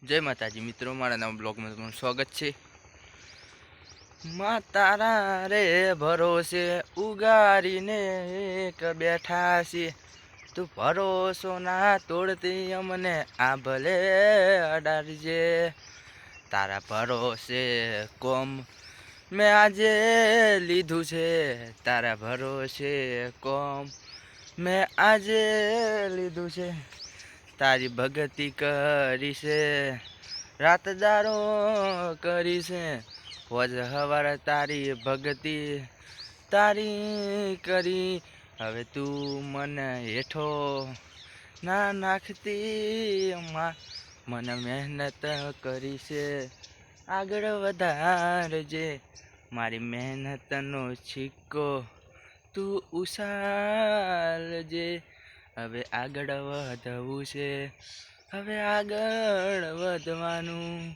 જય માતાજી મિત્રો, મારા નવા બ્લોગમાં તમારું સ્વાગત છે। માં તારા રે ભરોસે ઉગારીને એક બેઠા છે, તું ભરોસો ના તોડતી અમને આ ભલે અડાડજે। તારા ભરોસે કોમ મેં આજે લીધું છે, તારા ભરોસે કોમ મેં આજે લીધું છે। તારી ભગતી કરી છે, રાત દારો કરી છે, હોજ હવાર તારી ભગતી તારી કરી। હવે તું મને હેઠો ના નાખતી માં, મને મહેનત કરી છે આગળ વધારજે। મારી મહેનતનો સિક્કો તું ઉછાળજે। હવે આગળ વધવું છે, હવે આગળ વધવાનું।